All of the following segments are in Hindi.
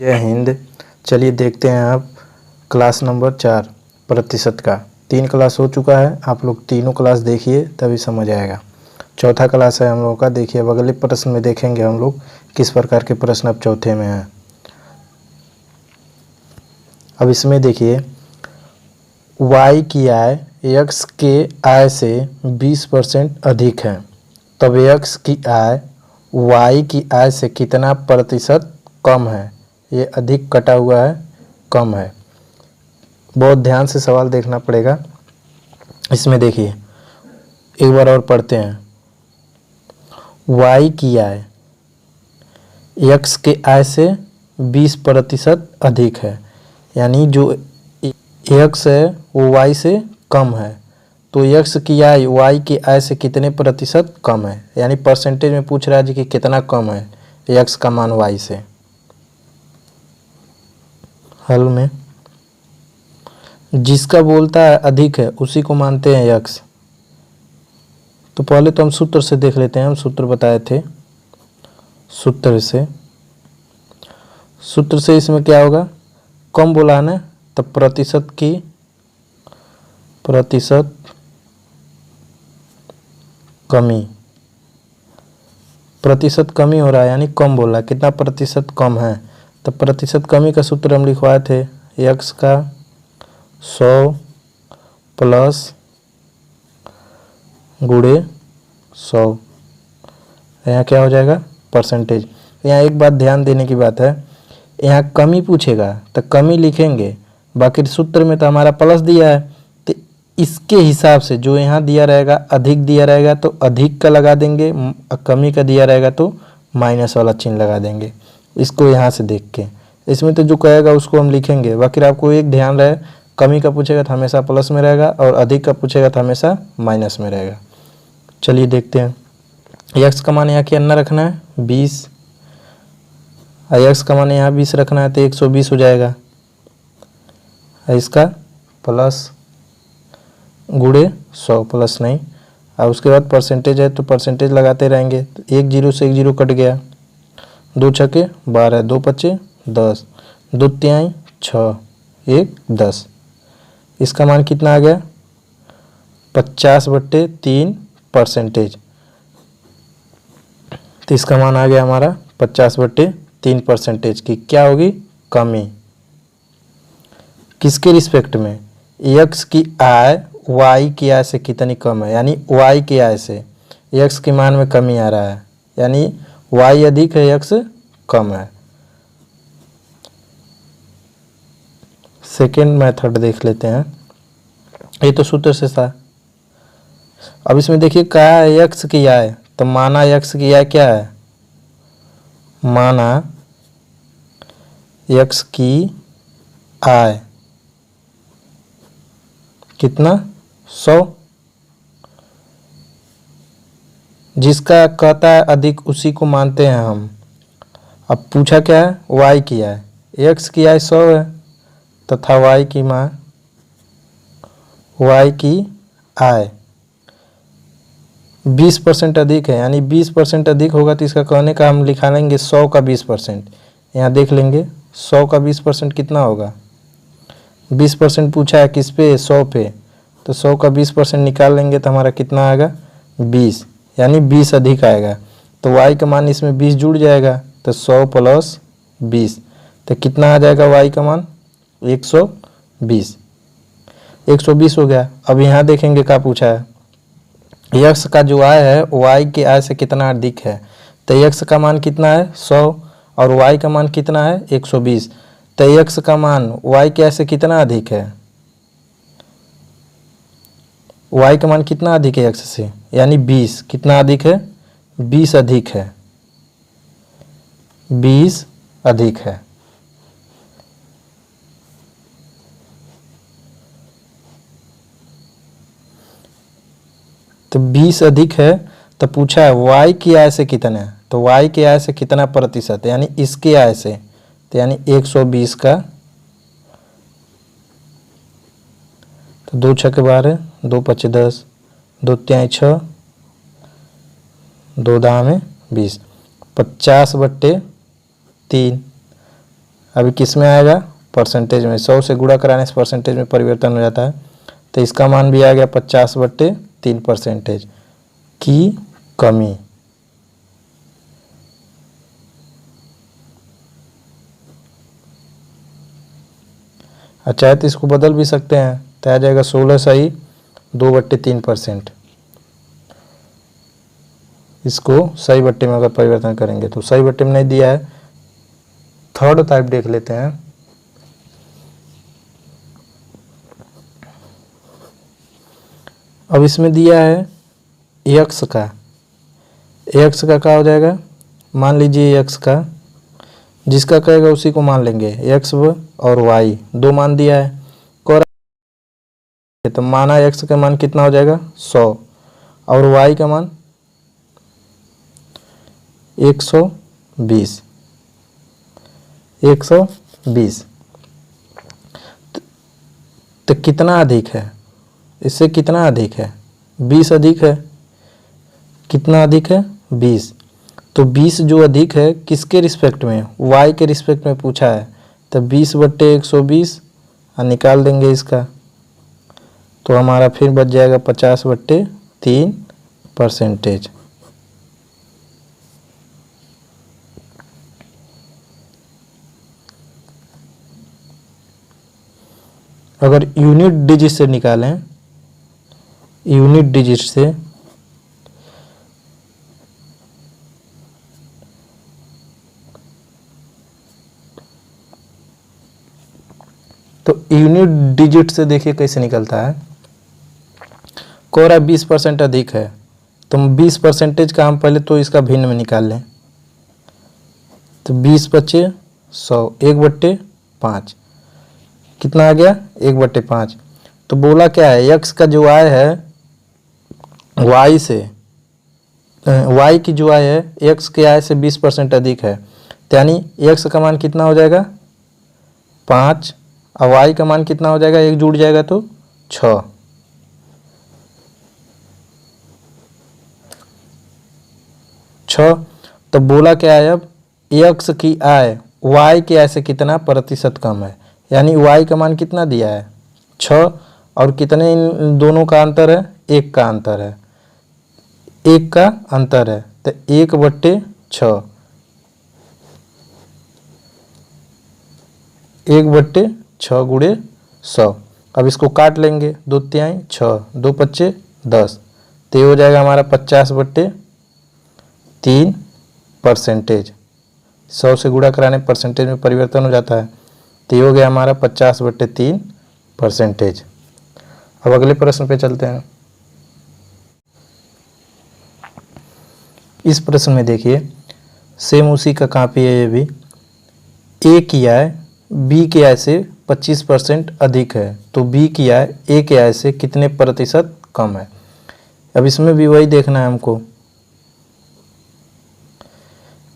जय हिंद। चलिए देखते हैं अब क्लास नंबर 4 प्रतिशत का। 3 क्लास हो चुका है, आप लोग तीनों क्लास देखिए तभी समझ आएगा। चौथा क्लास है हम लोगों का। देखिए अब अगले प्रश्न में देखेंगे हम लोग किस प्रकार के प्रश्न अब चौथे में हैं। अब इसमें देखिए y की आय x के आय से 20% अधिक है, तब x की आय y की आय से कितना प्रतिशत कम है। ये अधिक कटा हुआ है, कम है। बहुत ध्यान से सवाल देखना पड़ेगा। इसमें देखिए एक बार और पढ़ते हैं। y की आय x के आय से 20% अधिक है, यानी जो x है वो y से कम है, तो x की आय y की आय से कितने प्रतिशत कम है, यानी परसेंटेज में पूछ रहा है जी कि कितना कम है x का मान y से। हल में जिसका बोलता है अधिक है उसी को मानते हैं x। तो पहले तो हम सूत्र से देख लेते हैं, हम सूत्र बताए थे। सूत्र से इसमें क्या होगा, कम बोला है ना, तब प्रतिशत कमी, प्रतिशत कमी हो रहा है यानी कम बोला है। कितना प्रतिशत कम है, तब प्रतिशत कमी का सूत्र हम लिखवाए थे x का 100 प्लस गुणे 100, यहाँ क्या हो जाएगा परसेंटेज। यहाँ एक बात ध्यान देने की बात है, यहाँ कमी पूछेगा तो कमी लिखेंगे, बाकी सूत्र में तो हमारा प्लस दिया है, तो इसके हिसाब से जो यहाँ दिया रहेगा, अधिक दिया रहेगा तो अधिक का लगा देंगे, कमी का दिया रहेगा तो माइनस वाला चिन्ह लगा देंगे। इसको यहाँ से देख के इसमें तो जो कहेगा उसको हम लिखेंगे। बाकी आपको एक ध्यान रहे, कमी का पूछेगा तो हमेशा प्लस में रहेगा और अधिक का पूछेगा तो हमेशा माइनस में रहेगा। चलिए देखते हैं। x का मान यहाँ के अंदर रखना है 20, और x का मान यहाँ 20 रखना है तो 120 हो जाएगा। इसका प्लस गुणे 100 प्लस नहीं, और उसके बाद परसेंटेज है तो परसेंटेज लगाते रहेंगे। तो 1 0 से 1 0 कट गया, 2 छक्के 12, 2 पच्चे 10, 2 तिहाई 6, 1 10। इसका मान कितना आ गया 50/3 परसेंटेज। तो इसका मान आ गया हमारा 50/3 परसेंटेज की क्या होगी कमी। किसके रिस्पेक्ट में, x की आय y की आय से कितनी कम है, यानी y की आय से x के मान में कमी आ रहा है, यानी y अधिक है x कम है। सेकेंड मेथड देख लेते हैं। ये तो सूत्र से था। अब इसमें देखिए क्या है x की आय, तो माना x की आय क्या है, माना x की आय कितना 100, जिसका कहता है अधिक उसी को मानते हैं हम। अब पूछा क्या है y की आय, x की आय 100 है तथा y की मान y की आय 20% अधिक है, यानी 20% अधिक होगा तो इसका कहने का हम लिखा लेंगे 100 का 20%। यहाँ देख लेंगे 100 का 20% कितना होगा, 20% पूछा है किस पे 100 पे, तो 100 का 20% निकाल लेंगे तो हमारा कितना आएगा 20, यानी 20 अधिक आएगा। तो y का मान इसमें 20 जुड़ जाएगा, तो 100 प्लस 20, तो कितना आ जाएगा y का मान 120, 120 हो गया। अब यहाँ देखेंगे क्या पूछा है, x का जो आय है y के आय से कितना अधिक है, तो x का मान कितना है 100 और y का मान कितना है 120, तो x का मान y के आय से कितना अधिक है, y का मान कितना अधिक है x से, यानी 20, कितना अधिक है 20 अधिक है, 20 अधिक है। तो 20 अधिक है, तो पूछा है y की आय से कितना है, तो y की आय से कितना प्रतिशत, यानी इसके आय से, तो यानी 120 का, तो 2 छक्के 12, 2 पच्चे 10, 2 तिहाई 6, 2 दाम 20, 50/3 अभी किस में आएगा, परसेंटेज में। 100 से गुणा कराने से परसेंटेज में परिवर्तन हो जाता है। तो इसका मान भी आ गया 50/3% की कमी। चाहे तो इसको बदल भी सकते हैं, तो आ जाएगा 16 सही 2/3%। इसको सही बट्टे में अगर परिवर्तन करेंगे तो सही बट्टे में नहीं दिया है। थर्ड टाइप देख लेते हैं। अब इसमें दिया है x का, x का क्या हो जाएगा, मान लीजिए x का, जिसका कहेगा उसी को मान लेंगे। x और y दो मान दिया है, तो माना x का मान कितना हो जाएगा 100 और y का मान 120। 120 तो कितना अधिक है, इससे कितना अधिक है, 20 अधिक है। कितना अधिक है 20। तो 20 जो अधिक है किसके रिस्पेक्ट में, y के रिस्पेक्ट में पूछा है। तो 20/120 और निकाल देंगे इसका, तो हमारा फिर बच जाएगा 50/3%। अगर यूनिट डिजिट से निकालें, यूनिट डिजिट से, तो यूनिट डिजिट से देखिए कैसे निकलता है। कोरा 20% अधिक है, तो 20% का हम पहले तो इसका भिन्न में निकाल लें। तो 20 बचे 100, 1/5 कितना आ गया 1/5। तो बोला क्या है, x का जो y है y से, y की जो y है x के y से 20% अधिक है। यानी x का मान कितना हो जाएगा 5 और y का मान कितना हो जाएगा, एक जुड़ जाएगा तो 6। तो बोला क्या है, अब x की आय y के आय से कितना प्रतिशत कम है। यानी y का मान कितना दिया है 6 और कितने इन दोनों का अंतर है, 1 का अंतर है, 1 का अंतर है। तो 1/6, 1/6 गुणे 100। अब इसको काट लेंगे, 2×3 6, 2×5 10, तो ये हो जाएगा हमारा 50/3%। 100 से गुणा कराने परसेंटेज में परिवर्तन हो जाता है, तो ये हो गया हमारा 50/3%। अब अगले प्रश्न पे चलते हैं। इस प्रश्न में देखिए, सेम उसी का कॉपी है ये भी। ए की आय बी के आय से 25% अधिक है, तो बी की आय ए के आय से कितने प्रतिशत कम है। अब इसमें भी वही देखना है हमको।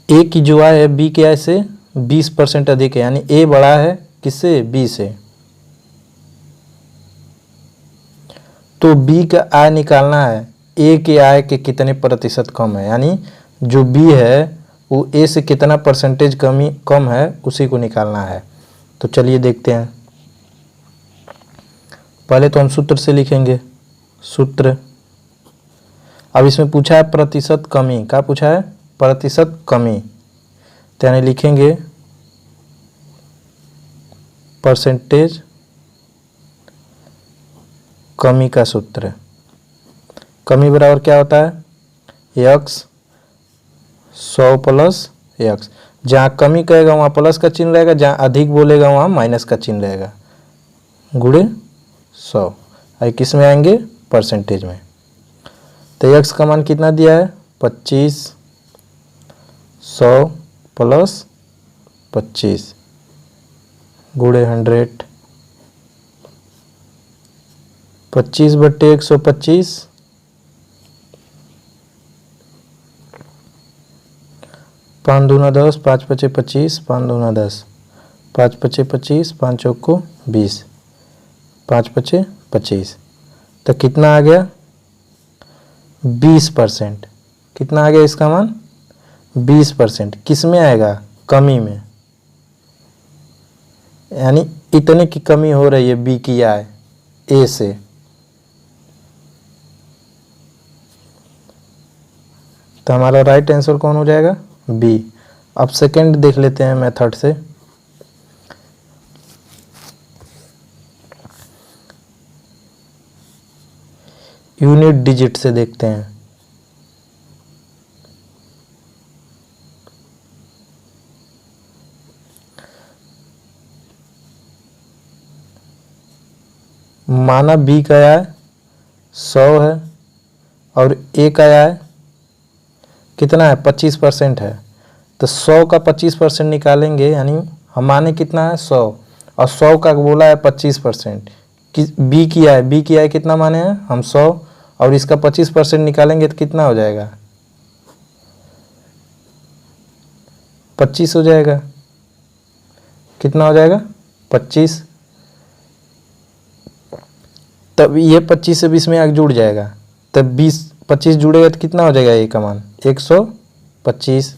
ए की जो आय है बी के आय से 20% अधिक है, यानी ए बड़ा है किससे, बी से। तो बी का आय निकालना है, ए के आय के कितने प्रतिशत कम है, यानी जो बी है वो ए से कितना परसेंटेज कम है उसी को निकालना है। तो चलिए देखते हैं। पहले तो हम सूत्र से लिखेंगे, सूत्र। अब इसमें पूछा है प्रतिशत कमी, क्या पूछा है, प्रतिशत कमी। तो यानी लिखेंगे परसेंटेज कमी का सूत्र। कमी बराबर क्या होता है, x 100 + x। जहाँ कमी कहेगा वहाँ प्लस का चिन्ह रहेगा, जहाँ अधिक बोलेगा वहाँ माइनस का चिन्ह रहेगा, गुणे 100। और किस में आएंगे, परसेंटेज में। तो x का मान कितना दिया है 25, 100 + 25 गुणे 100, 25/125, 5 दूना 10, 5 × 5 = 25, 5 दूना 10, 5 × 5 = 25, 5 चौको 20, 5 × 5 = 25। तो कितना आ गया 20%। कितना आ गया इसका मान 20%। किस में आएगा, कमी में। यानी इतने की कमी हो रही है बी की आय ए से। तो हमारा राइट आंसर कौन हो जाएगा? बी। अब सेकंड देख लेते हैं मेथड से। यूनिट डिजिट से देखते हैं। माना बी का आय 100 है और ए का आय कितना है? 25% है। तो 100 का 25% निकालेंगे, यानी हम माने कितना है? 100, और 100 का बोला है 25%। बी की आय कितना माने हैं हम? 100, और इसका 25% निकालेंगे तो कितना हो जाएगा? 25 हो जाएगा। कितना हो जाएगा? 25। तब ये 25 से 20 में आगे जुड़ जाएगा, तब 25 जुड़ेगा तो कितना हो जाएगा? ए का मान 125।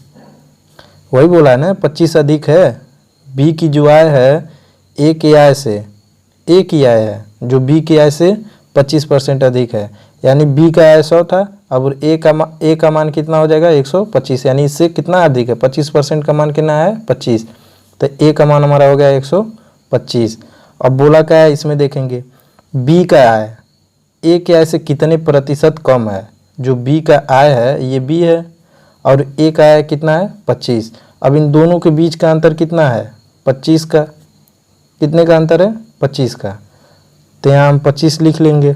वही बोला है ना, 25 अधिक है। बी की जो आय है ए की आय से, ए की आय है जो बी की आय से 25% अधिक है, यानी बी का आय 100 था, अब ए का मान कितना हो जाएगा? 125, यानी इससे कितना अधिक है? 25% का मान कितना है? 25। तो ए का मान हमारा हो गया 125। अब बोला क्या है इसमें देखेंगे, बी का आय ए के आय से कितने प्रतिशत कम है। जो बी का आय है ये बी है, और ए का आय कितना है? 25। अब इन दोनों के बीच का अंतर कितना है? 25 का। कितने का अंतर है? 25 का। तो यहाँ हम 25 लिख लेंगे।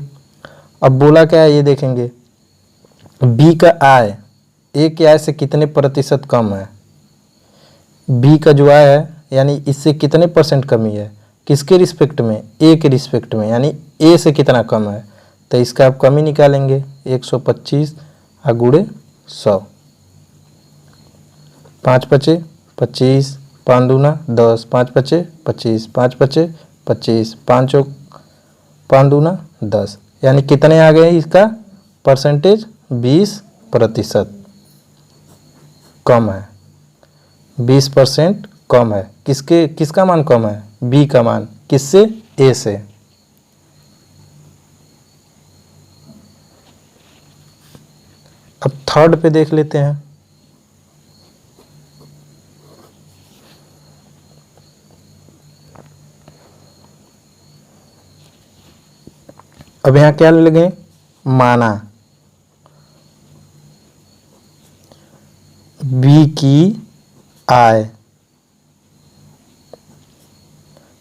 अब बोला क्या है ये देखेंगे, बी का आय ए के आय से कितने प्रतिशत कम है। बी का जो आय है यानी इससे कितने परसेंट कमी है, किसके रिस्पेक्ट में? ए के रिस्पेक्ट में, यानी ए से कितना कम है। तो इसका आप कमी निकालेंगे, 125 गुणे 100। 5 पचे 25, 5 दूना 10, 5 पचे 25, 5 पचे 25, 5 दूना 10, यानी कितने आ गए इसका परसेंटेज? 20% कम है। 20% कम है। किसका मान कम है? बी का मान। किससे? ए से। अब थर्ड पे देख लेते हैं। अब यहां क्या लगे? माना बी की आय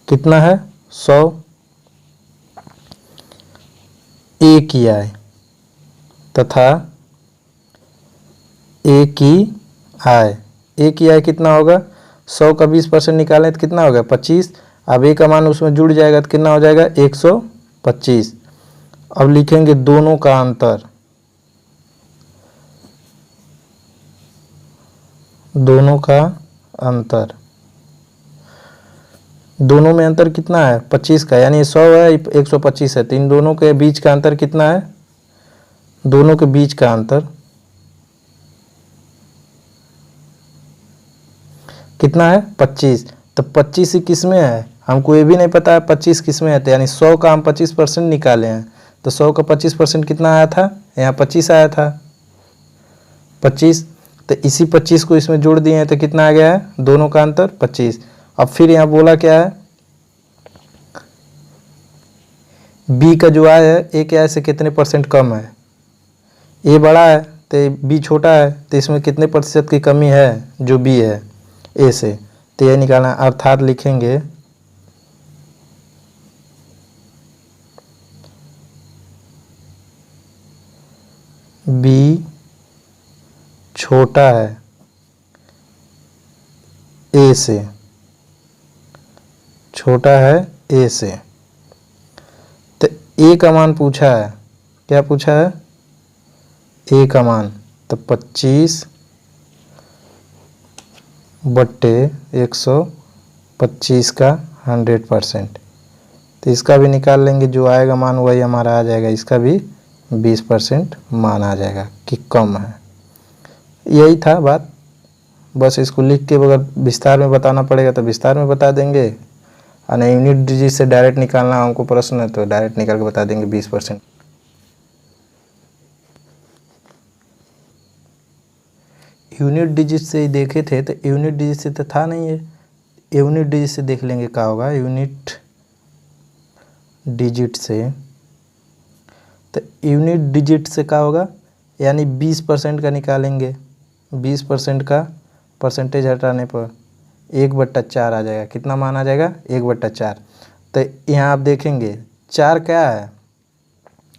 कितना है? 100। ए की आय तथा ए की आय कितना होगा? 100 का 20% निकालें तो कितना होगा? 25। अब ए का मान उसमें जुड़ जाएगा तो कितना हो जाएगा? 125। अब लिखेंगे दोनों का अंतर। दोनों का अंतर, दोनों में अंतर कितना है? 25 का, यानी 100 है 125 है, तो इन दोनों के बीच का अंतर कितना है? दोनों के बीच का अंतर कितना है? 25। तो 25 ही किस में है? हमको ये भी नहीं पता है 25 किस में है, तो यानी 100 का हम 25% निकाले हैं, तो 100 का 25% कितना आया था? यहाँ 25 आया था, 25। तो इसी 25 को इसमें जोड़ दिए हैं तो कितना आ गया है? दोनों का अंतर 25। अब फिर यहाँ बोला क्या है, बी का जो आय है ए के आय से कितने परसेंट कम है। ए बड़ा है तो बी छोटा है, तो इसमें कितने प्रतिशत की कमी है जो बी है ए से। तो यह निकालना, अर्थात लिखेंगे बी छोटा है ए से, छोटा है ए से। तो ए का मान पूछा है, क्या पूछा है? ए का मान, तो 25 बट्टे 125 का 100%। तो इसका भी निकाल लेंगे, जो आएगा मान वही हमारा आ जाएगा, इसका भी 20% मान आ जाएगा कि कम है। यही था बात, बस इसको लिख के अगर विस्तार में बताना पड़ेगा तो विस्तार में बता देंगे, और नहीं यूनिट डिजिट से डायरेक्ट निकालना हमको प्रश्न है तो डायरेक्ट निकाल के बता देंगे 20%। यूनिट डिजिट से ही देखे थे तो यूनिट डिजिट से तो था नहीं है, यूनिट डिजिट से देख लेंगे क्या होगा। यूनिट डिजिट से, तो यूनिट डिजिट से क्या होगा, यानी 20% का निकालेंगे, 20% का परसेंटेज हटाने पर 1/4 आ जाएगा। कितना मान आ जाएगा, 1/4। तो यहाँ आप देखेंगे 4 क्या है,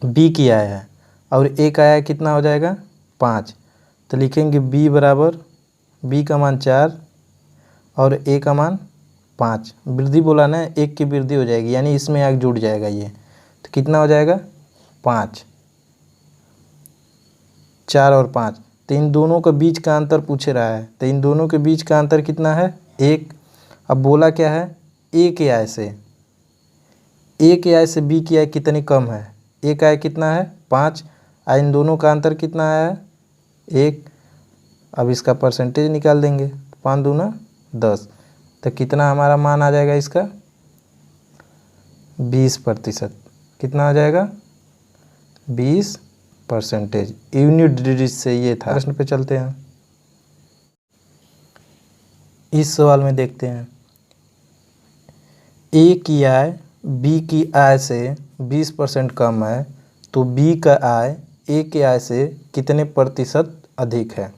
बी की आया है, और एक आया है कितना हो जाएगा, 5। तो लिखेंगे बी बराबर, बी का मान 4 और ए का मान 5। वृद्धि बोला ना, एक की वृद्धि हो जाएगी, यानी इसमें आगे जुड़ जाएगा ये। तो कितना हो जाएगा, 5, 4 और 5। तो इन दोनों के बीच का अंतर पूछ रहा है, तो इन दोनों के बीच का अंतर कितना है, 1। अब बोला क्या है, ए के आय से, ए के आय से बी की आय कितनी कम है, ए का आय कितना है, 5, और इन दोनों का अंतर कितना आया है, 1। अब इसका परसेंटेज निकाल देंगे, 5 दूना 10। तो कितना हमारा मान आ जाएगा इसका, 20%। कितना आ जाएगा, 20%। यूनिट डिजिट से ये था। प्रश्न पे चलते हैं, इस सवाल में देखते हैं, ए की आय बी की आय से 20% कम है, तो बी का आय ए के आय से कितने प्रतिशत अधिक है।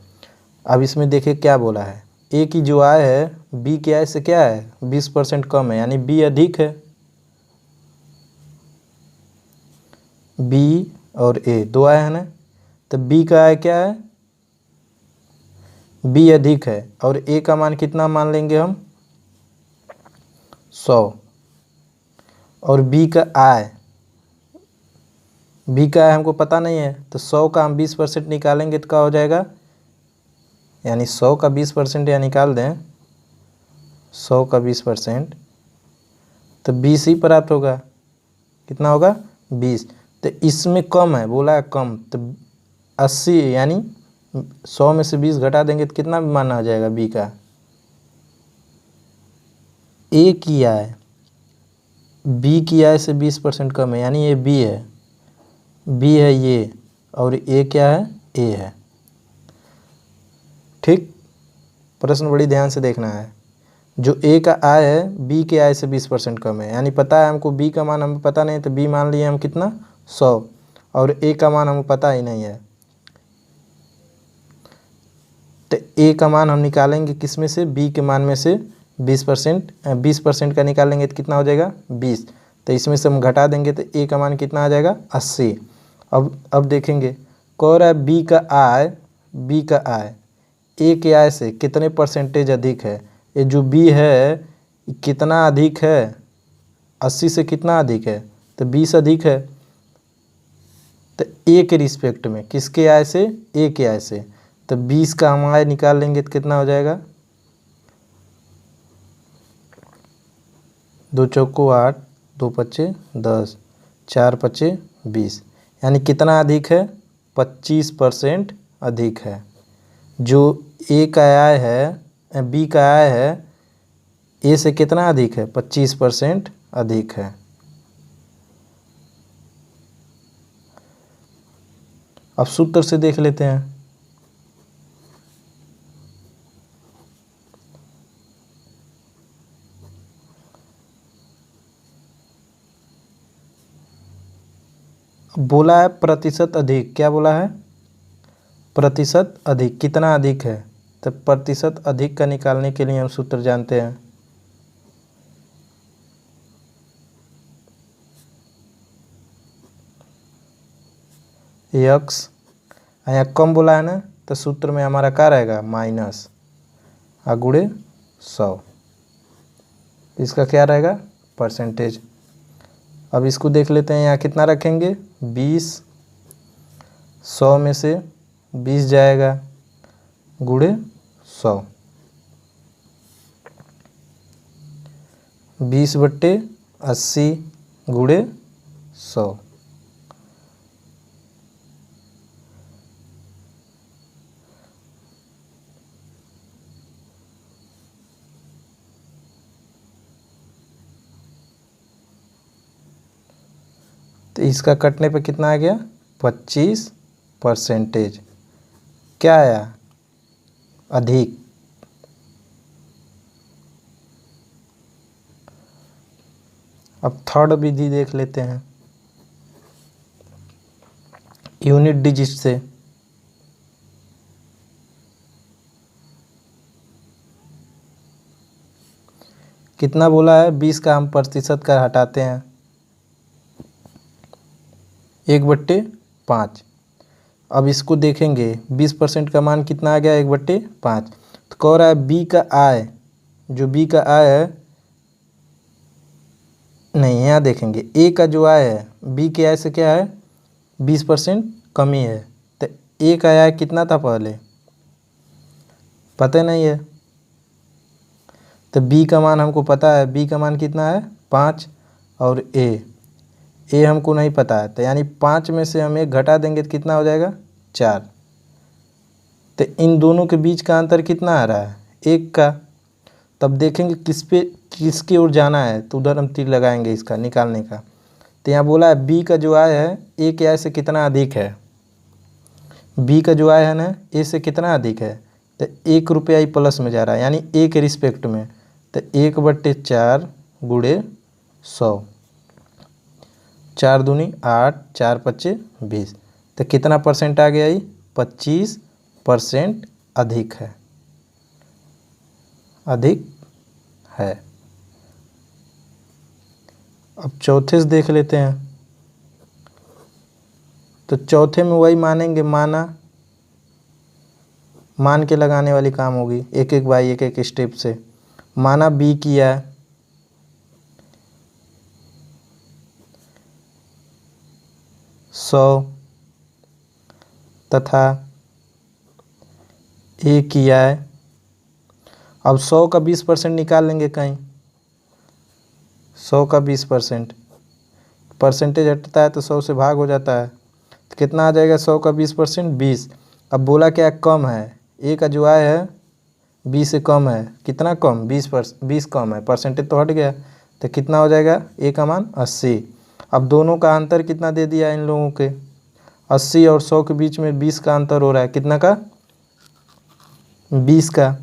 अब इसमें देखिए क्या बोला है, ए की जो आय है बी की आय से क्या है, 20% कम है, यानी बी अधिक है। बी और ए दो आय है ना, तो बी का आय क्या है, बी अधिक है, और ए का मान कितना मान लेंगे हम, 100। और बी का आय, बी का आय हमको पता नहीं है, तो 100 का हम 20% निकालेंगे तो क्या हो जाएगा, यानी 100 का 20% या निकाल दें, 100 का 20%, तो 20 ही प्राप्त होगा। कितना होगा, 20। तो इसमें कम है, बोला है कम, तो 80, यानी 100 में से 20 घटा देंगे तो कितना माना आ जाएगा बी का, ए की आय बी की आय से 20% कम है, यानी ये बी है, बी है ये, और ए क्या है, ए है। ठीक, प्रश्न बड़ी ध्यान से देखना है। जो ए का आय है बी के आय से 20% कम है, यानी पता है हमको बी का मान हमें पता नहीं, तो बी मान लिए हम कितना, 100, और ए का मान हमें पता ही नहीं है, तो ए का मान हम निकालेंगे किस में से, बी के मान में से 20% का निकालेंगे तो कितना हो जाएगा, 20। तो इसमें से हम घटा देंगे तो ए का मान कितना आ जाएगा, 80। अब देखेंगे, कह रहा है बी का आय ए के आय से कितने परसेंटेज अधिक है। ये जो बी है कितना अधिक है, 80 से कितना अधिक है, तो 20 अधिक है। तो ए के रिस्पेक्ट में, किसके आय से, ए के आय से, तो 20 का हम आय निकाल लेंगे तो कितना हो जाएगा, 2 चौको 8, 2 पच्चे 10, 4 पच्चे 20, यानी कितना अधिक है, 25% अधिक है। जो ए का आय है, बी का आय है ए से कितना अधिक है, 25% अधिक है। अब सूत्र से देख लेते हैं, बोला है प्रतिशत अधिक, क्या बोला है, प्रतिशत अधिक, कितना अधिक है, तो प्रतिशत अधिक का निकालने के लिए हम सूत्र जानते हैं, यक्स, यहाँ कम बोला है ना, तो सूत्र में हमारा क्या रहेगा, माइनस गुणे 100, इसका क्या रहेगा, परसेंटेज। अब इसको देख लेते हैं, यहाँ कितना रखेंगे, 20, 100 में से 20 जाएगा गुणे 100, 20/80 गुणे 100। तो इसका कटने पे कितना आ गया 25%। क्या आया अधिक। अब थर्ड विधि देख लेते हैं यूनिट डिजिट से। कितना बोला है 20 का हम प्रतिशत का हटाते हैं 1/5। अब इसको देखेंगे 20% का मान कितना आ गया 1/5। तो कह रहा है बी का आय, जो बी का आय है, नहीं यहाँ देखेंगे ए का जो आय है, बी के आय से क्या है 20% कमी है। तो ए का आय कितना था पहले पता नहीं है, तो बी का मान हमको पता है, बी का मान कितना है 5 और ए हमको नहीं पता है। तो यानी 5 में से हम 1 घटा देंगे तो कितना हो जाएगा 4। तो इन दोनों के बीच का अंतर कितना आ रहा है 1 का। तब देखेंगे किसकी ओर जाना है, तो उधर हम तीर लगाएंगे इसका निकालने का। तो यहाँ बोला है बी का जो आय है ए के आय से कितना अधिक है, बी का जो आय है ना ए से कितना अधिक है, तो 1 रुपया ही प्लस में जा रहा है, यानी ए के रिस्पेक्ट में। तो 1/4 गुणे 100, 4 दूनी 8, 4 पच्चे 20। तो कितना परसेंट आ गया ये 25% अधिक है, अधिक है। अब चौथे से देख लेते हैं। तो चौथे में वही मानेंगे, मान के लगाने वाली काम होगी, एक एक बाई एक स्टेप से। माना बी किया है 100 तथा ए किया है। अब 100 का 20% निकाल लेंगे कहीं, 100 का 20% परसेंटेज हटता है तो 100 से भाग हो जाता है। तो कितना आ जाएगा 100 का 20% 20। अब बोला क्या कम है, ए का जो आय है 20 से कम है, कितना कम 20 कम है, परसेंटेज तो हट गया। तो कितना हो जाएगा ए का मान 80। अब दोनों का अंतर कितना दे दिया इन लोगों के, 80 और 100 के बीच में 20 का अंतर हो रहा है, कितना का 20 का।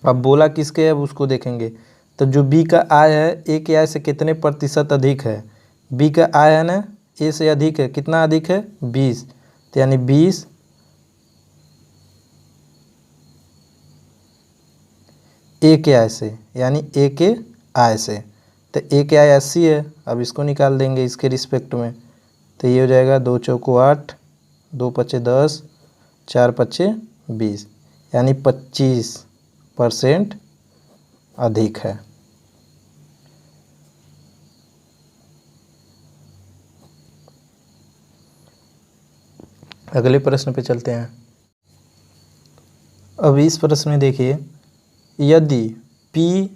अब बोला किसके है अब उसको देखेंगे। तो जो बी का आय है ए के आय से कितने प्रतिशत अधिक है, बी का आय है ना ए से अधिक है, कितना अधिक है 20। तो यानी 20 ए के आय से, यानी ए के आय से। तो ए के आय 80 है, अब इसको निकाल देंगे इसके रिस्पेक्ट में। तो ये हो जाएगा 2 चौको 8, 2 पच्चे 10, 4 पच्चे 20, यानी 25% अधिक है। अगले प्रश्न पे चलते हैं। अब इस प्रश्न में देखिए, यदि P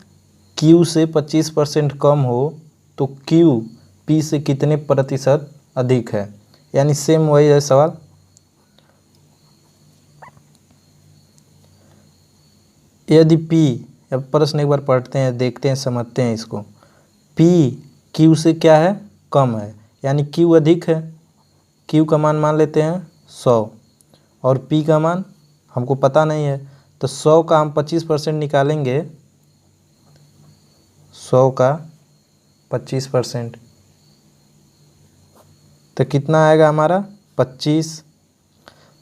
Q से 25% कम हो तो Q P से कितने प्रतिशत अधिक है। यानी सेम वही है सवाल। यदि P, अब प्रश्न एक बार पढ़ते हैं, देखते हैं, समझते हैं इसको। P Q से क्या है कम है, यानी Q अधिक है। Q का मान लेते हैं 100 और P का मान हमको पता नहीं है। तो 100 का हम 25% निकालेंगे, 100 का 25%, तो कितना आएगा हमारा 25।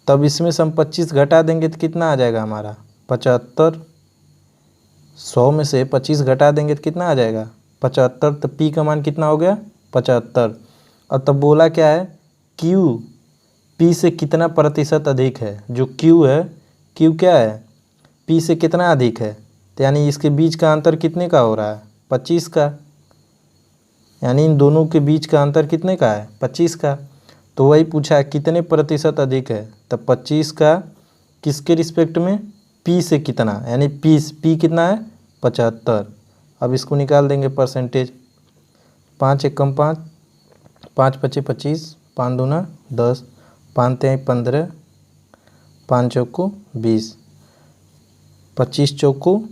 तब इसमें से हम 25 घटा देंगे तो कितना आ जाएगा हमारा 75। 100 में से 25 घटा देंगे तो कितना आ जाएगा 75। तो P का मान कितना हो गया 75। और तब बोला क्या है Q P से कितना प्रतिशत अधिक है। जो Q है, Q क्या है P से कितना अधिक है, तो यानी इसके बीच का अंतर कितने का हो रहा है 25 का, यानी इन दोनों के बीच का अंतर कितने का है 25 का। तो वही पूछा है कितने प्रतिशत अधिक है, तब 25 का किसके रिस्पेक्ट में P से कितना, यानी P कितना है 75। अब इसको निकाल देंगे परसेंटेज। 5 एक कम 5, 5 पच्चे 25, 5 दूना 10, 5 तेईं 15, 5 चौको 20, 25 चौको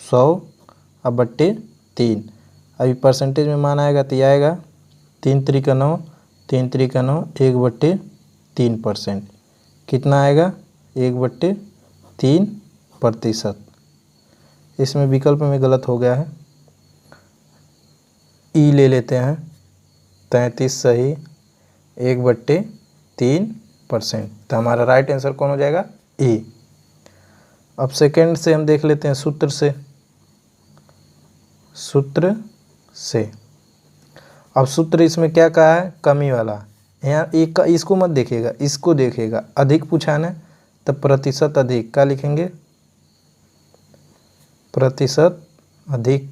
100, अब बट्टे 3। अभी परसेंटेज में मान आएगा तो ये आएगा 3 3 का 9, 3 त्रिका 9, 1/3%। कितना आएगा? 1/3%। इसमें विकल्प में गलत हो गया है, ई ले लेते हैं। 33 सही, 1/3%। तो हमारा राइट आंसर कौन हो जाएगा? ई। अब सेकंड से हम देख लेते हैं सूत्र से। अब सूत्र इसमें क्या कहा है? कमी वाला। यहाँ एक का, इसको मत देखिएगा, इसको देखिएगा। अधिक पूछा है तो प्रतिशत अधिक का लिखेंगे, प्रतिशत अधिक।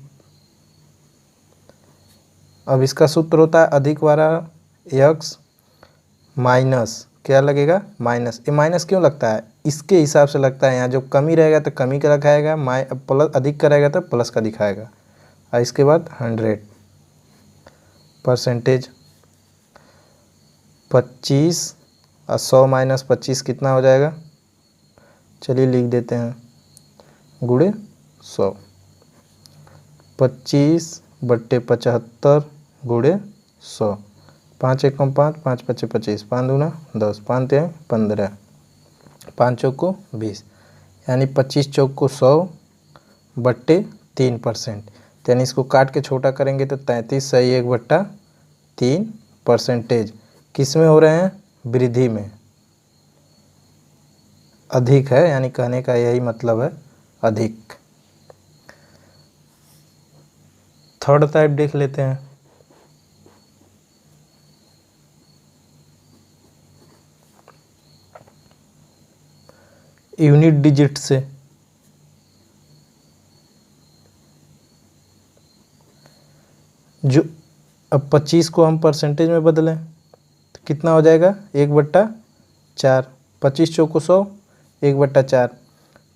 अब इसका सूत्र होता है अधिक वाला x माइनस, क्या लगेगा? माइनस। ये माइनस क्यों लगता है? इसके हिसाब से लगता है। यहाँ जो कमी रहेगा तो कमी का दिखाएगा, प्लस अधिक का रहेगा तो प्लस का दिखाएगा। और इसके बाद 100%। 25 और 100 माइनस 25 कितना हो जाएगा? चलिए लिख देते हैं, गुणे 100। 25/75 गुणे 100। 5 एकम 5, 5 पचे 25, 5 दूना 10, 5 तें 15, 5 चौको 20, यानी 25 चौक को 100/3%। यानी इसको काट के छोटा करेंगे तो 33 सही 1/3%। किस में हो रहे हैं? वृद्धि में। अधिक है, यानी कहने का यही मतलब है, अधिक। थर्ड टाइप देख लेते हैं। यूनिट डिजिट से। जो अब 25 को हम परसेंटेज में बदलें तो कितना हो जाएगा? 1/4। 25 चौको 100, 1/4।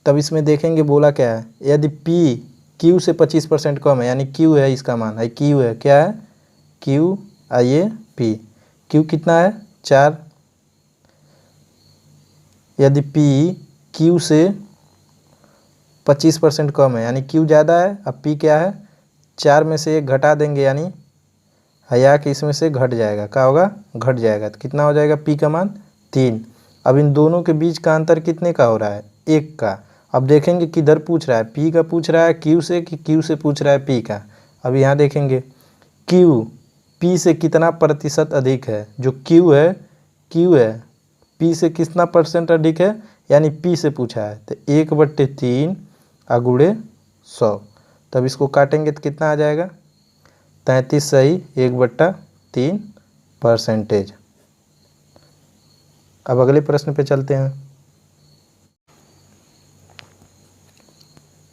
तब इसमें देखेंगे बोला क्या है? यदि P Q से 25% कम है, यानी Q है, इसका मान है Q है, क्या है? Q, आइए P। Q कितना है? 4। यदि P Q से 25% कम है, यानी Q ज़्यादा है, अब P क्या है? 4 में से 1 घटा देंगे, यानी हया कि इसमें से घट जाएगा। क्या होगा? घट जाएगा। तो कितना हो जाएगा? P का मान 3। अब इन दोनों के बीच का अंतर कितने का हो रहा है? 1 का। अब देखेंगे किधर पूछ रहा है, P का पूछ रहा है Q से कि Q से पूछ रहा है P का। अब यहाँ देखेंगे Q P से कितना प्रतिशत अधिक है? जो Q है P से कितना % अधिक है, यानी P से पूछा है। तो 1/3 गुणे 100। तब इसको काटेंगे तो कितना आ जाएगा? 33 सही 1/3%। अब अगले प्रश्न पे चलते हैं।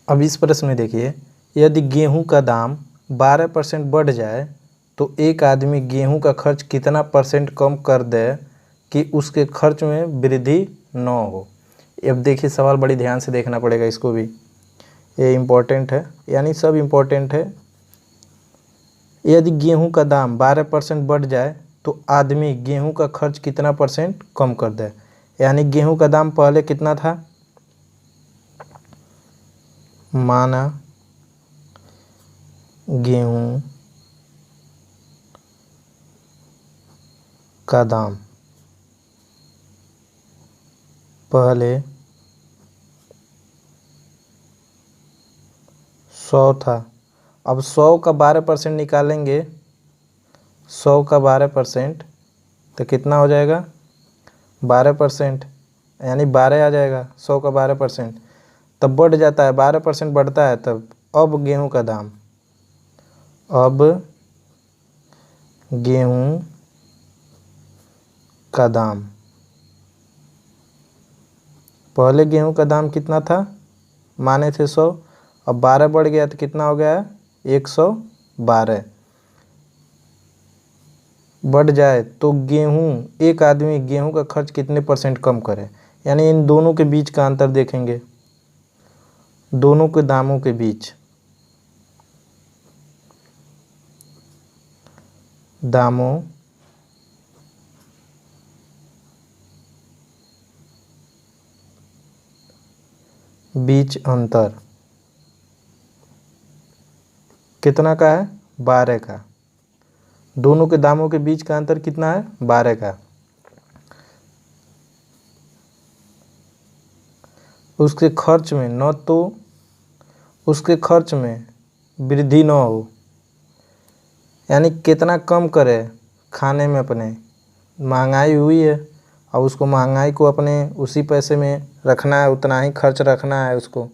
अब इस प्रश्न में देखिए, यदि गेहूं का दाम 12% बढ़ जाए तो एक आदमी गेहूं का खर्च कितना % कम कर दे कि उसके खर्च में वृद्धि न हो। अब देखिए सवाल बड़ी ध्यान से देखना पड़ेगा, इसको भी, ये इम्पोर्टेंट है, यानी सब इम्पोर्टेंट है। यदि गेहूं का दाम 12% बढ़ जाए तो आदमी गेहूं का खर्च कितना % कम कर दे। यानी गेहूं का दाम पहले कितना था? माना गेहूं का दाम पहले 100 था। अब 100 का 12% निकालेंगे, 100 का 12% तो कितना हो जाएगा? 12%, यानी 12 आ जाएगा। 100 का 12% तब बढ़ जाता है, 12% बढ़ता है तब। अब गेहूं का दाम, अब गेहूं का दाम, पहले गेहूं का दाम कितना था? माने थे 100, अब 12 बढ़ गया तो कितना हो गया? 112 बढ़ जाए तो गेहूं, एक आदमी गेहूं का खर्च कितने % कम करे। यानी इन दोनों के बीच का अंतर देखेंगे, दोनों के दामों के बीच, दामों बीच अंतर कितना का है? 12 का। दोनों के दामों के बीच का अंतर कितना है? 12 का। उसके खर्च में न तो उसके खर्च में वृद्धि न हो, यानी कितना कम करे खाने में अपने, महंगाई हुई है और उसको महंगाई को अपने उसी पैसे में रखना है, उतना ही खर्च रखना है उसको,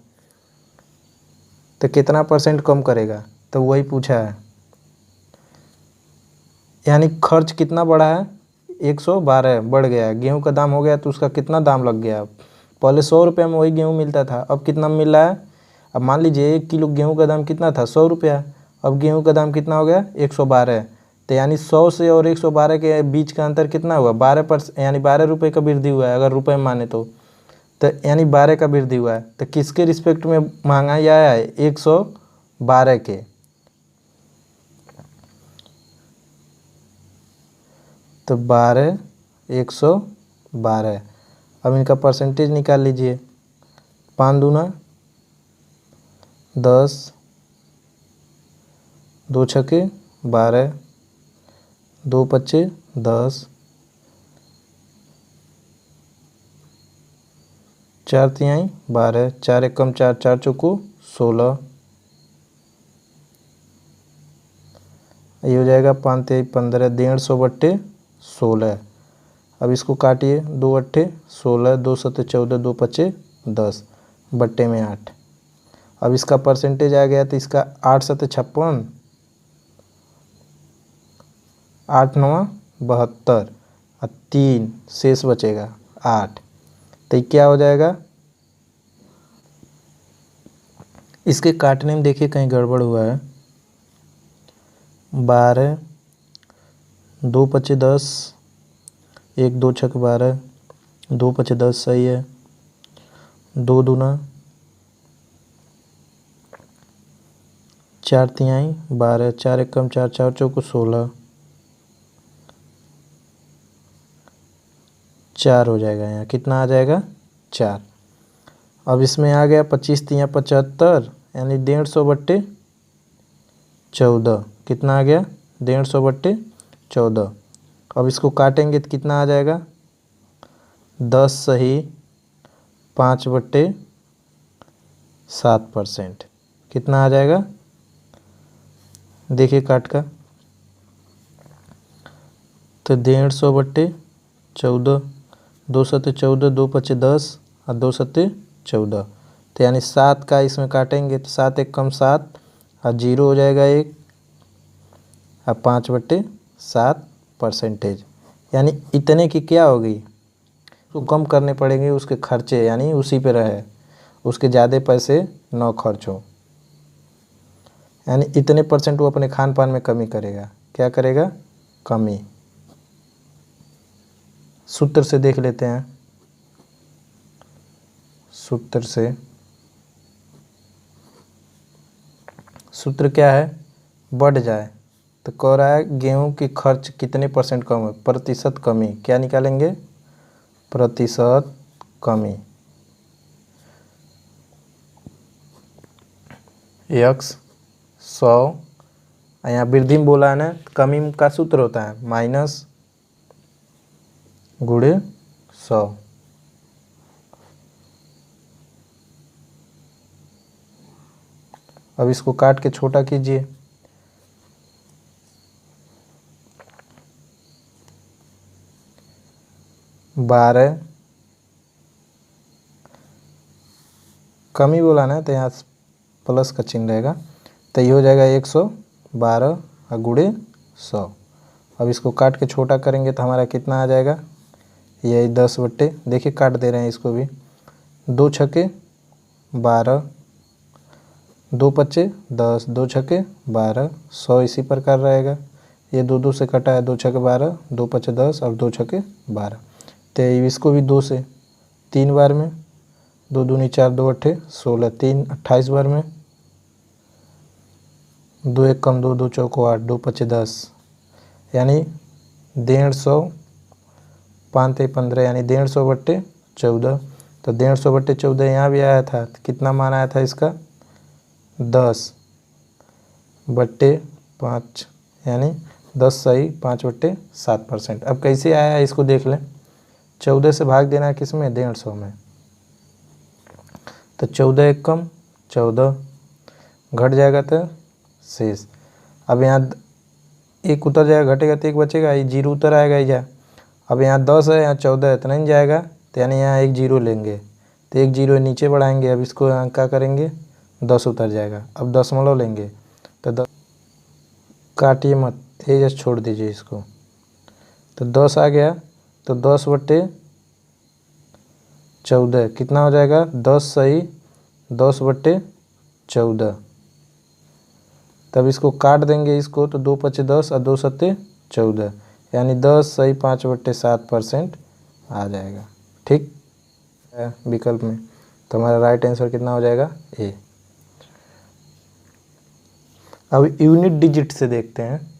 तो कितना परसेंट कम करेगा? तो वही पूछा है। यानी खर्च कितना बढ़ा है? 112 बढ़ गया है। गेहूं का दाम हो गया तो उसका कितना दाम लग गया? पहले 100 रुपये में वही गेहूं मिलता था, अब कितना मिल रहा है? अब मान लीजिए 1 किलो गेहूं का दाम कितना था? 100 रुपया। अब गेहूं का दाम कितना हो गया? 112। तो यानी 100 से और 112 के बीच का अंतर कितना हुआ? 12%, यानी 12 रुपये का वृद्धि हुआ है अगर रुपये में माने तो यानी 12 का वृद्धि हुआ है। तो किसके रिस्पेक्ट में महंगाई आया है? 112 के। तो 12 112। अब इनका परसेंटेज निकाल लीजिए। 5 दूना 10, 2 छके 12, 2 पच्चे 10, 4 तिहाई 12, 4 एकम 4, 4 चौको 16। ये हो जाएगा 5 तिहाई 15, 150 बट्टे 16। अब इसको काटिए, 2 अट्ठे 16, 2 सत्ते 14, 2 पच्चे 10, बट्टे में 8। अब इसका परसेंटेज आ गया तो इसका 8 सत्ते 56, 8 नवा 72 और 3 शेष बचेगा 8। तो क्या हो जाएगा? इसके काटने में देखिए कहीं गड़बड़ हुआ है। 12, 2 पच्चे 10, 1 2 छक 12, 2 पच्चे 10 सही है। 2 दूना 4 तिहाई 12, 4 एकम 4, 4 चौको 16, 4 हो जाएगा। यहाँ कितना आ जाएगा? 4। अब इसमें आ गया 25 तिहाई 75, यानी 150 बट्टे 14। कितना आ गया? 150 बट्टे 14। अब इसको काटेंगे तो कितना आ जाएगा? 10 सही 5 बट्टे 7%। कितना आ जाएगा? देखिए काट का, तो 150 बट्टे 14, 2 सत्ते 14, 2 पच्चे 10 और 2 सत्ते 14। तो यानी 7 का इसमें काटेंगे तो 7 एक कम 7 और 0 हो जाएगा 1 और 5 बट्टे 7 परसेंटेज। यानी इतने की क्या होगी? तो कम करने पड़ेंगे उसके खर्चे, यानी उसी पे रहे, उसके ज़्यादा पैसे न खर्च हो, यानी इतने परसेंट वो अपने खान पान में कमी करेगा। क्या करेगा? कमी। सूत्र से देख लेते हैं। सूत्र क्या है? बढ़ जाए तो कह रहा है गेहूं की खर्च कितने परसेंट कम है? प्रतिशत कमी। क्या निकालेंगे? प्रतिशत कमी। x 100, यहाँ वृद्धि में बोला है ना, कमी का सूत्र होता है माइनस गुणे 100। अब इसको काट के छोटा कीजिए। बारह कमी बोला ना, तो यहाँ प्लस का चिन्ह रहेगा, तो ये हो जाएगा 112 और गुणे 100। अब इसको काट के छोटा करेंगे तो हमारा कितना आ जाएगा? यही 10 बट्टे, देखिए काट दे रहे हैं इसको भी, 2 छके 12, 2 पच्चे 10, 2 छके 12, 100 इसी प्रकार रहेगा। ये 2 2 से कटा है, 2 छके 12, 2 पच्चे 10 और 2 छके 12। तो इसको भी 2 से 3 बार में, 2 दूनी 4, 2 अट्ठे 16, 3 28 बार में, 2 एक कम 2, 2 चौको 8, 2 पच्चे 10, यानी 150, 5 ते 15, यानी 150 बट्टे 14। तो 150 बट्टे 14 यहाँ भी आया था, तो कितना मान आया था इसका? 10 बट्टे 5, यानी 10/5/7%। अब कैसे आया है इसको देख लें। 14 से भाग देना है किस में, 150 में। तो 14 एक कम 14 घट जाएगा तो शेष। अब यहाँ एक उतर जाएगा, घटेगा तो एक बचेगा, ये जीरो उतर आएगा इधर। अब यहाँ 10 है, यहाँ 14 है, इतना नहीं जाएगा, तो यानी यहाँ एक जीरो लेंगे, तो एक जीरो नीचे बढ़ाएंगे। अब इसको यहाँ क्या करेंगे, 10 उतर जाएगा। अब दशमलव लेंगे तो 10, काटिए मत, ये जस्ट छोड़ दीजिए इसको। तो 10 आ गया, तो 10/14 कितना हो जाएगा, 10/14। तब इसको काट देंगे इसको, तो 2×5 = 10 और 2×7 = 14, यानी 10/5/7% आ जाएगा। ठीक है विकल्प में। तो हमारा राइट आंसर कितना हो जाएगा, ए। अब यूनिट डिजिट से देखते हैं।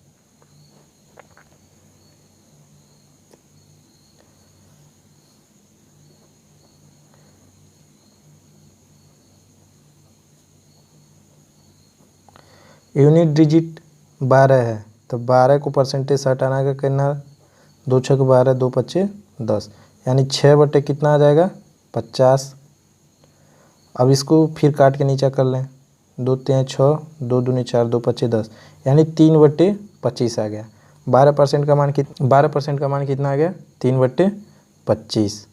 यूनिट डिजिट 12 है, तो 12 को परसेंटेज से हटाना का करना, 2 × 6 = 12, 2 × 5 = 10, यानी 6 कितना आ जाएगा, 50। अब इसको फिर काट के नीचे कर लें, 2 × 3 = 6, 2 × 2 = 4, 2 × 5 = 10, यानी 3/25 आ गया। 12% का मान कितना आ गया, 3/25।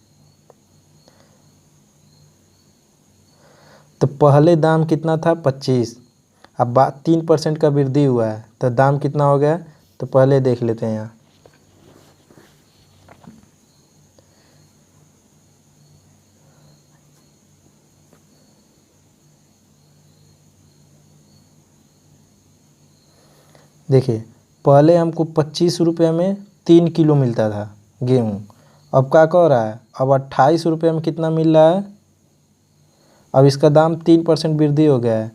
तो पहले दाम कितना था, 25। अब 3% का वृद्धि हुआ है, तो दाम कितना हो गया, तो पहले देख लेते हैं यहाँ। देखिए पहले हमको 25 रुपये में 3 किलो मिलता था गेहूँ, अब क्या कह रहा है, अब 28 रुपये में कितना मिल रहा है। अब इसका दाम 3% वृद्धि हो गया है,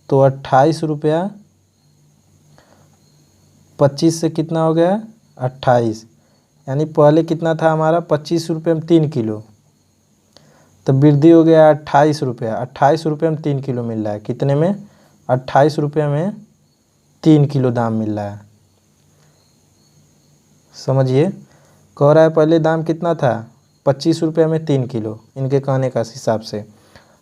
तो 28 रुपया 25 से कितना हो गया, 28, यानी पहले कितना था हमारा, 25 रुपये में 3 किलो, तो वृद्धि हो गया 28 रुपया। 28 रुपये में 3 किलो मिल रहा है, कितने में, 28 रुपये में 3 किलो दाम मिल रहा है। समझिए, कह रहा है पहले दाम कितना था, 25 रुपये में 3 किलो, इनके कहने का हिसाब से।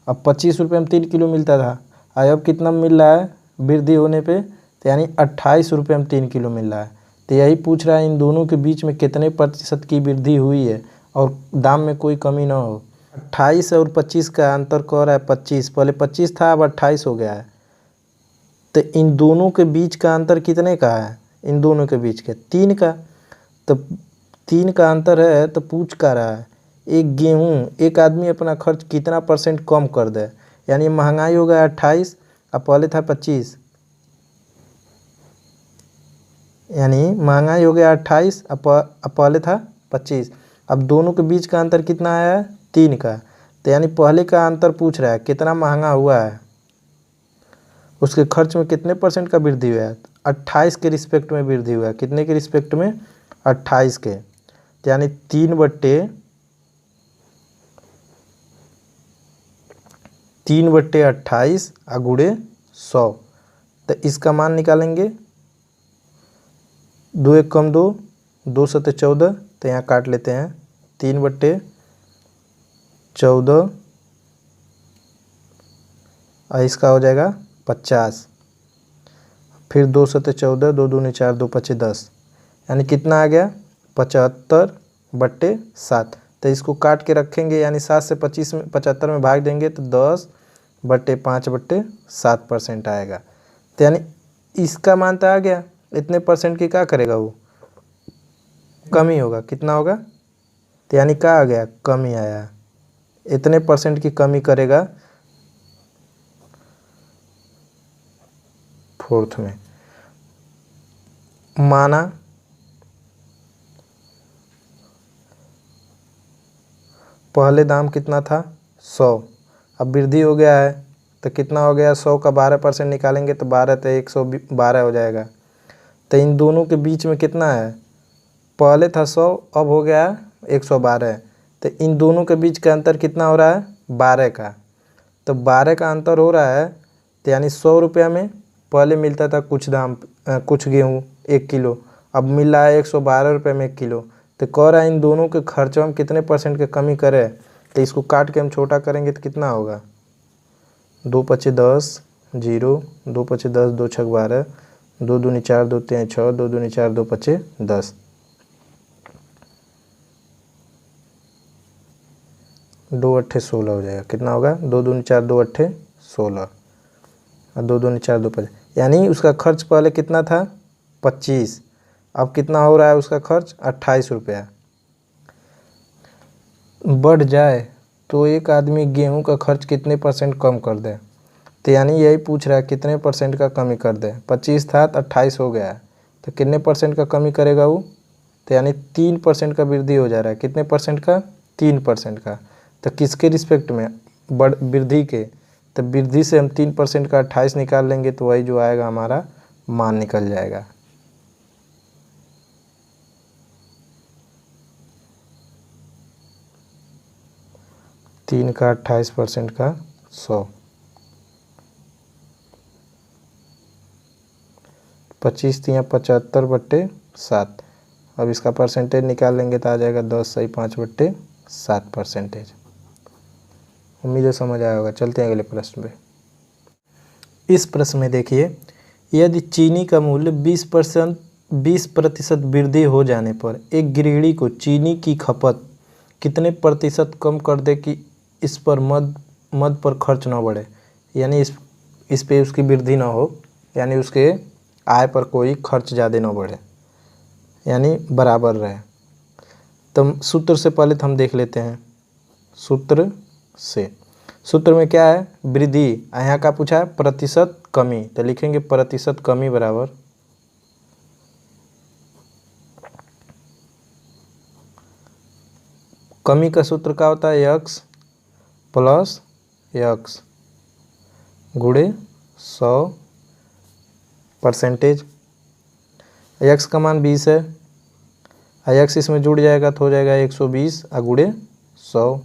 अब 25 रुपये में 3 किलो मिलता था, अब कितना मिल रहा है वृद्धि होने पे, तो यानी 28 रुपये में 3 किलो मिल रहा है। तो यही पूछ रहा है इन दोनों के बीच में कितने प्रतिशत की वृद्धि हुई है और दाम में कोई कमी ना हो। 28 और 25 का अंतर कह रहा है 25, पहले 25 था, अब 28 हो गया है। तो इन दोनों के बीच का अंतर कितने का है, इन दोनों के बीच के 3 का। तो 3 का अंतर है, तो पूछ का रहा है एक गेहूँ, एक आदमी अपना खर्च कितना % कम कर दे, यानी महंगाई हो गया 28, अब पहले था 25, यानी महंगाई हो गया 28, अब पहले था 25। अब दोनों के बीच का अंतर कितना आया है, 3 का। तो यानी पहले का अंतर पूछ रहा है कितना महंगा हुआ है, उसके खर्च में कितने % का वृद्धि हुआ है, 28 के रिस्पेक्ट में वृद्धि हुआ है। कितने के रिस्पेक्ट में, 28 के। तो यानी 3/28 गुणे 100। तो इसका मान निकालेंगे, 2 × 1 = 2, 2 × 7 = 14, तो यहाँ काट लेते हैं, 3/14 और इसका हो जाएगा 50। फिर 2 × 7 = 14, 2 × 2 = 4, 2 × 5 = 10, यानी कितना आ गया, 75/7। तो इसको काट के रखेंगे, यानी 7 से 75 में भाग देंगे तो 10/5/7% आएगा। तो यानी इसका मान तो आ गया, इतने % की क्या करेगा, वो कमी होगा, कितना होगा, तो यानी क्या आ गया, कमी आया, इतने % की कमी करेगा। 4th में माना पहले दाम कितना था, 100, अब वृद्धि हो गया है, तो कितना हो गया, 100 का 12% निकालेंगे तो 12 तो 112 हो जाएगा। तो इन दोनों के बीच में कितना है, पहले था 100, अब हो गया 112। तो इन दोनों के बीच का अंतर कितना हो रहा है, 12 का। तो 12 का अंतर हो रहा है, तो यानी 100 रुपया में पहले मिलता था कुछ गेहूँ 1 किलो, अब मिल रहा है 112 रुपये में 1 किलो। तो कह रहा है इन दोनों के खर्चों में कितने % की कमी करें। तो इसको काट के हम छोटा करेंगे तो कितना होगा, 2 पचे 10, 0, 2 पचे 10, 2 छक 12, 2 दूनी 4, 2 तिहाई 6, 2 दूनी 4, 2 पचे 10, 2 अट्ठे 16 हो जाएगा। कितना होगा, 2 दूनी 4, 2 अट्ठे 16 और 2 दूनी 4, 2 पचे, यानी उसका खर्च पहले कितना था 25, अब कितना हो रहा है उसका खर्च 28 रुपया। बढ़ जाए तो एक आदमी गेहूं का खर्च कितने % कम कर दे। तो यानी यही पूछ रहा है कितने % का कमी कर दे। 25 था तो 28 हो गया है, तो कितने % का कमी करेगा वो। तो यानी 3% का वृद्धि हो जा रहा है। कितने % का, 3% का। तो किसके रिस्पेक्ट में, वृद्धि के। तो वृद्धि से हम 3% का 28 निकाल लेंगे तो वही जो आएगा हमारा मान निकल जाएगा। तीन का 28% का 100, 25 तिया 75/7। अब इसका परसेंटेज निकाल लेंगे तो आ जाएगा 10/5/7%। उम्मीद है समझ आया होगा। चलते हैं अगले प्रश्न पे। इस प्रश्न में देखिए, यदि चीनी का मूल्य 20% वृद्धि हो जाने पर एक गृहिणी को चीनी की खपत कितने % कम कर दे कि इस पर मद पर खर्च न बढ़े, यानी इस पे उसकी वृद्धि ना हो, यानी उसके आय पर कोई खर्च ज़्यादा ना बढ़े, यानी बराबर रहे। तो सूत्र से पहले तो हम देख लेते हैं। सूत्र में क्या है, वृद्धि। यहाँ का पूछा है प्रतिशत कमी, तो लिखेंगे प्रतिशत कमी बराबर कमी का सूत्र क्या होता है, x + x गुणे 100%। x का मान 20 है, x इसमें जुड़ जाएगा तो हो जाएगा 120 गुणे 100।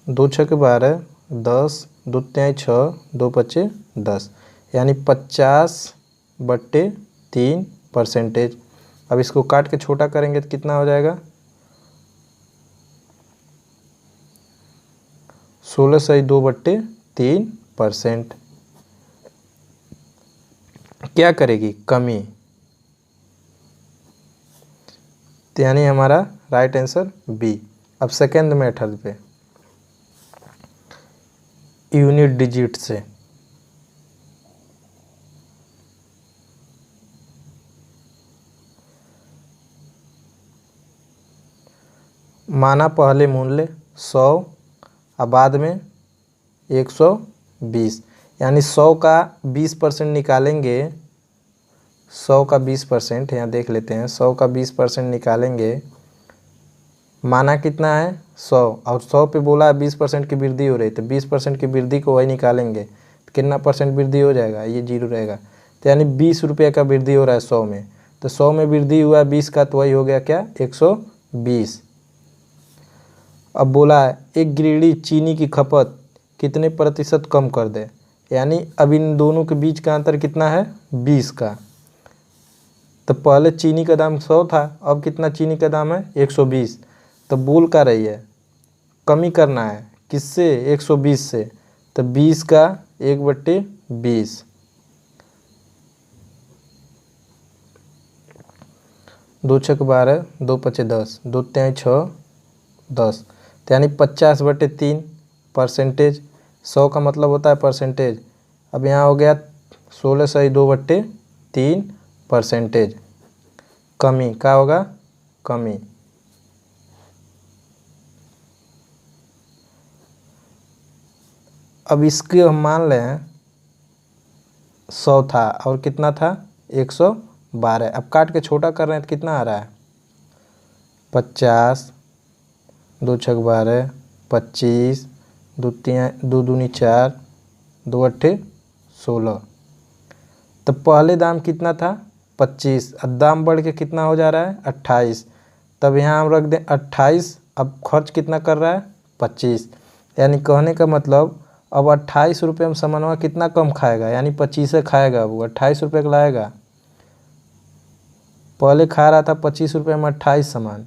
2 छक 12, 10, 2 तिहाई 6, 2 पचे 10, यानी 50/3%। अब इसको काट के छोटा करेंगे तो कितना हो जाएगा, 16/2/3%। क्या करेगी, कमी। तो यानी हमारा राइट आंसर बी। अब सेकेंड मेथड पे यूनिट डिजिट से माना पहले मूल्य 100 और बाद में 120, यानी 100 का 20% निकालेंगे। 100 का 20% यहाँ देख लेते हैं। 100 का 20% निकालेंगे, माना कितना है 100 और 100 पे बोला है 20% की वृद्धि हो रही, तो 20% की वृद्धि को वही निकालेंगे तो कितना % वृद्धि हो जाएगा, ये 0 रहेगा। तो यानी 20 रुपये का वृद्धि हो रहा है 100 में, तो 100 में वृद्धि हुआ 20 का, तो वही हो गया क्या, 120। अब बोला है एक गृहिणी चीनी की खपत कितने % कम कर दे, यानी अब इन दोनों के बीच का अंतर कितना है, 20 का। तो पहले चीनी का दाम 100 था, अब कितना चीनी का दाम है, 120। तो बोल क्या रही है, कमी करना है किससे, 120 से। तो 20 का 1/20, 2 छक 12, 2 पचे 10, 2 तिहाई 6, 10, तो यानी 50/3%। 100 का मतलब होता है परसेंटेज। अब यहाँ हो गया 16/2/3%। कमी क्या होगा, कमी। अब इसके हम मान लें 100 था और कितना था 112। अब काट के छोटा कर रहे हैं तो कितना आ रहा है, 50, 2 छक 12, 25, 2 दूनी 4, 2 अट्ठे 16। तो पहले दाम कितना था 25, अब दाम बढ़ के कितना हो जा रहा है 28। तब यहाँ हम रख दें 28, अब खर्च कितना कर रहा है 25। यानी कहने का मतलब अब 28 रुपये में सामानवा कितना कम खाएगा, यानी 25 खाएगा, वो 28 रुपये का लाएगा। पहले खा रहा था 25 रुपये में 28 सामान,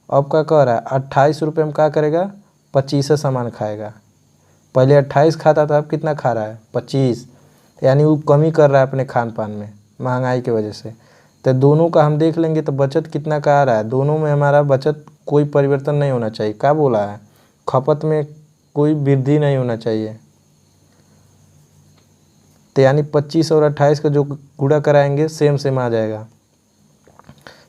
अब क्या कह रहा है 28 रुपये में क्या करेगा 25 सामान खाएगा। पहले 28 खाता था, अब कितना खा रहा है 25, यानी वो कमी कर रहा है अपने खान पान में महंगाई की वजह से। तो दोनों का हम देख लेंगे तो बचत कितना का आ रहा है, दोनों में हमारा बचत कोई परिवर्तन नहीं होना चाहिए। क्या बोला है, खपत में कोई वृद्धि नहीं होना चाहिए। तो यानी 25 और 28 का जो गुणा कराएंगे सेम सेम आ जाएगा।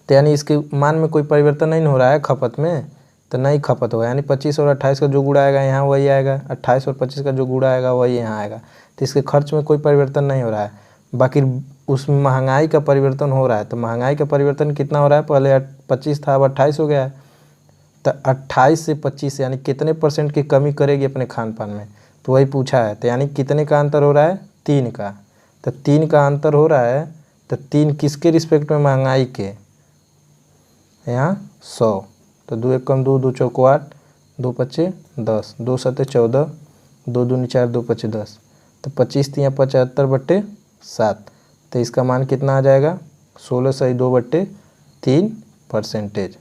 तो यानी इसके मान में कोई परिवर्तन नहीं हो रहा है खपत में, तो नहीं खपत होगा। यानी 25 और 28 का जो गुणा आएगा यहाँ वही आएगा, 28 और 25 का जो गुणा आएगा वही यहाँ आएगा। तो इसके खर्च में कोई परिवर्तन नहीं हो रहा है, बाकी उसमें महंगाई का परिवर्तन हो रहा है। तो महंगाई का परिवर्तन कितना हो रहा है, पहले 25 था अब 28 हो गया है। तो 28 से 25 यानी कितने % की कमी करेगी अपने खान पान में, तो वही पूछा है। तो यानी कितने का अंतर हो रहा है, 3 का। तो 3 का अंतर हो रहा है, तो 3 किसके रिस्पेक्ट में, महंगाई के। यहाँ 100, तो 2 1 कम 2, 2 चौको 8, 2 पच्चे 10, 2 सत्ते 14, 2 दूनी 4, 2 पच्चे 10, तो 25 तियाँ 75/7। तो इसका मान कितना आ जाएगा 16/2/3%।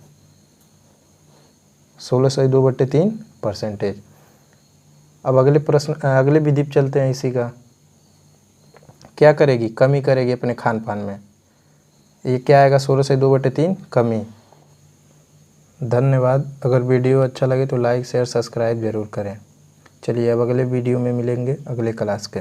16/2/3%। अब अगले प्रश्न अगले विधि पे चलते हैं। इसी का क्या करेगी, कमी करेगी अपने खान पान में। ये क्या आएगा 16/2/3 कमी। धन्यवाद। अगर वीडियो अच्छा लगे तो लाइक शेयर सब्सक्राइब ज़रूर करें। चलिए अब अगले वीडियो में मिलेंगे अगले क्लास के।